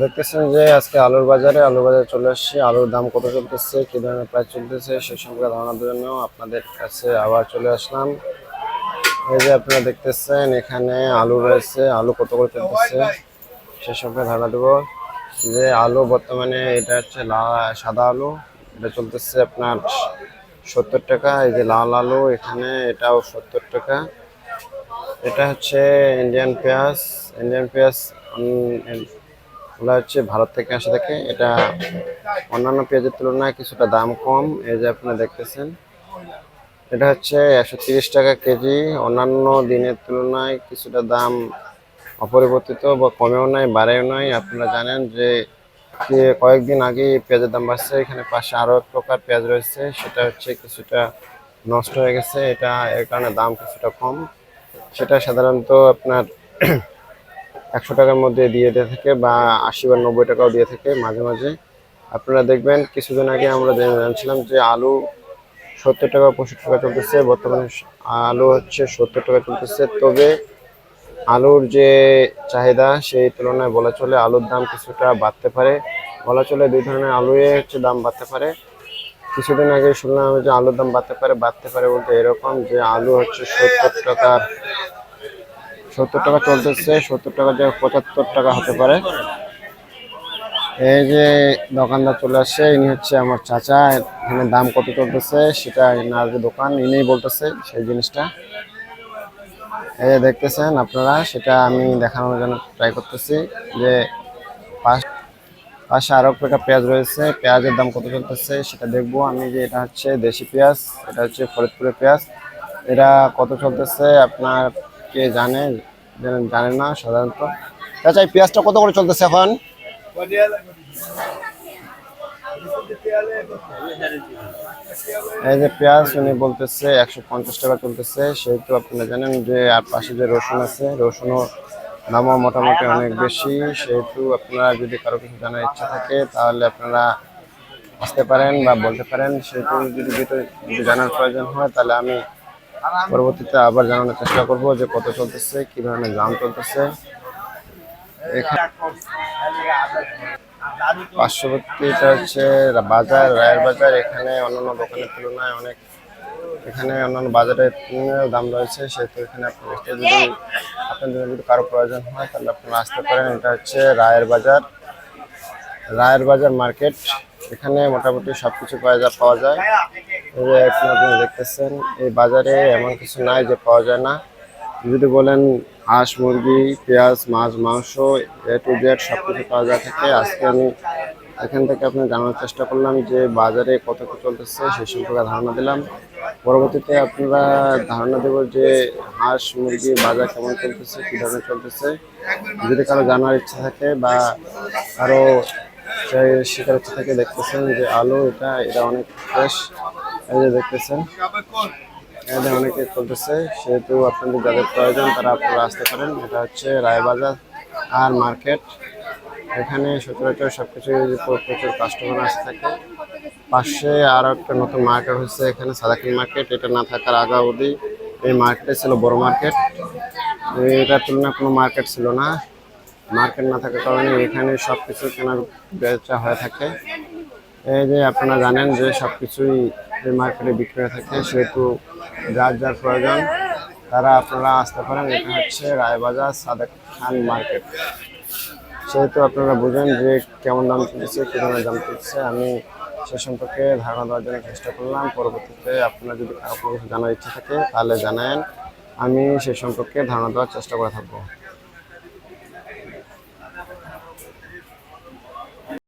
দেখতেছেন যে আজকে আলুর বাজারে চলে আসছে। আলুর দাম কত চলতেছে, কি ধরনের প্রাইস চলতেছে সে সম্পর্কে ধারণা দেওয়ার জন্য আপনাদের কাছে আবার চলে আসলাম। এই যে আপনারা দেখতেছেন এখানে আলু রয়েছে, আলু কত করে চলতেছে সে সম্পর্কে ধারণা দেবো। যে আলু বর্তমানে এটা হচ্ছে সাদা আলু, এটা চলতেছে আপনার 70 টাকা। এই যে লাল আলু এখানে এটাও 70 টাকা। এটা হচ্ছে ইন্ডিয়ান পেঁয়াজ। ইন্ডিয়ান পেঁয়াজ ওগুলা হচ্ছে ভারত থেকে আসে থাকে। এটা অন্যান্য পেঁয়াজের তুলনায় কিছুটা দাম কম। এই যে আপনারা দেখতেছেন এটা হচ্ছে 130 টাকা কেজি। অন্যান্য দিনের তুলনায় কিছুটা দাম অপরিবর্তিত বা কমেও নাই বাড়েও নাই। আপনারা জানেন যে কয়েকদিন আগে পেঁয়াজের দাম বাড়ছে। এখানে পাশে আরো এক প্রকার পেঁয়াজ রয়েছে, সেটা হচ্ছে কিছুটা নষ্ট হয়ে গেছে, এটা এর কারণে দাম কিছুটা কম। সেটা সাধারণত আপনার 100 টাকার মধ্যে দিয়ে থাকে বা 80 বা 90 টাকাও দিয়ে থাকে মাঝে মাঝে। আপনারা দেখবেন কিছুদিন আগে আমরা জানছিলাম যে আলু 70 টাকা 65 টাকা চলতেছে। বর্তমানে আলু হচ্ছে 70 টাকা চলতেছে। তবে আলুর যে চাহিদা সেই তুলনায় বলা চলে আলুর দাম কিছুটা বাড়তে পারে। বলা চলে দুই ধরনের আলুয়ে হচ্ছে দাম বাড়তে পারে। কিছুদিন আগে শুনলাম যে আলুর দাম বাড়তে পারে বলতে এরকম যে আলু হচ্ছে 70 টাকা চলতেছে। 70 টাকা যে 75 টাকা হতে পারে। এই যে দোকানদার চলে আসছে, ইনি হচ্ছে আমার চাচা। এখানে দাম কত চলতেছে সেটা ইনার যে দোকান ইনিই বলতেছে সেই জিনিসটা। এই যে দেখতেছেন আপনারা, সেটা আমি দেখানোর জন্য ট্রাই করতেছি যে পাশে আরো একটা পেঁয়াজ রয়েছে, পেঁয়াজের দাম কত চলতেছে সেটা দেখবো আমি। যে এটা হচ্ছে দেশি পেঁয়াজ, এটা হচ্ছে ফরিদপুরের পেঁয়াজ। এটা কত চলতেছে আপনার কে জানে না সাধারণত। চাচা এই পেঁয়াজটা কত করে চলতেছে এখন? এই যে পেঁয়াজ উনি বলতেছে 150 টাকা চলতেছে। সেহেতু আপনারা জানেন যে আর পাশে যে রসুন আছে, রসুনও দামও মোটামুটি অনেক বেশি। সেহেতু আপনারা যদি কারো কিছু জানার ইচ্ছা থাকে তাহলে আপনারা আসতে পারেন বা বলতে পারেন। সেহেতু যদি জানার প্রয়োজন হয় তাহলে আমি পরবর্তীতে আবার জানানোর চেষ্টা করব যে কত চলতেছে, কি ধরনের দাম চলতেছে। এখানে পার্শ্ববর্তী এটা হচ্ছে বাজার, রায়ের বাজার। এখানে অন্যান্য দোকানের তুলনায় অনেক, এখানে অন্যান্য বাজারের দাম রয়েছে। সেহেতু এখানে আপনাদের যদি কারো প্রয়োজন হয় তাহলে আপনারা আসতে পারেন। এটা হচ্ছে রায়ের বাজার মার্কেট। এখানে মোটামুটি সবকিছু পাওয়া যায়। এই যে এখন আপনি দেখতেছেন এই বাজারে এমন কিছু নাই যে পাওয়া যায় না। যদি বলেন হাঁস মুরগি পেঁয়াজ মাছ মাংস এ টু জেড সবকিছু পাওয়া যায় থাকে। আজকে আমি এখান থেকে আপনার জানার চেষ্টা করলাম যে বাজারে কত কি চলতেছে সেই সম্পর্কে ধারণা দিলাম। পরবর্তীতে আপনারা ধারণা দেব যে হাঁস মুরগি বাজার কেমন চলতেছে, কি ধরনের চলতেছে। যদি কারো জানার ইচ্ছা থাকে বা কারো শিকার ইচ্ছা থাকে, দেখতেছেন যে আলু এটা অনেক ফ্রেশ। এই যে দেখতেছেন এটা অনেকে চলতেছে। সেহেতু আপনাদের যাদের প্রয়োজন তারা আপনারা আসতে পারেন। এটা হচ্ছে রায়বাজার আর মার্কেট। এখানে সচরাচর সবকিছু প্রচুর কাস্টমার আসতে থাকে। পাশে আর একটা নতুন মার্কেট হচ্ছে এখানে সাদাকিন মার্কেট। এটা না থাকার আগে অবধি এই মার্কেটে ছিল বড় মার্কেট। এটার তুলনায় কোনো মার্কেট ছিল না। মার্কেট না থাকার কারণে এখানে সবকিছু কেনার বেচা হয়ে থাকে। এই যে আপনারা জানেন যে সবকিছুই এই মার্কেটে বিক্রি হয়ে থাকে। সেহেতু যার যার প্রয়োজন তারা আপনারা আসতে পারেন। এটা হচ্ছে রায়বাজার সাদেক খান মার্কেট। সেহেতু আপনারা বুঝেন যে কেমন দাম চলছে, কী ধরনের দাম চলছে। আমি সে সম্পর্কে ধারণা দেওয়ার জন্য চেষ্টা করলাম। পরবর্তীতে আপনারা যদি কারো কোনো কিছু জানার ইচ্ছা থাকে তাহলে জানায়েন, আমি সে সম্পর্কে ধারণা দেওয়ার চেষ্টা করে থাকবো।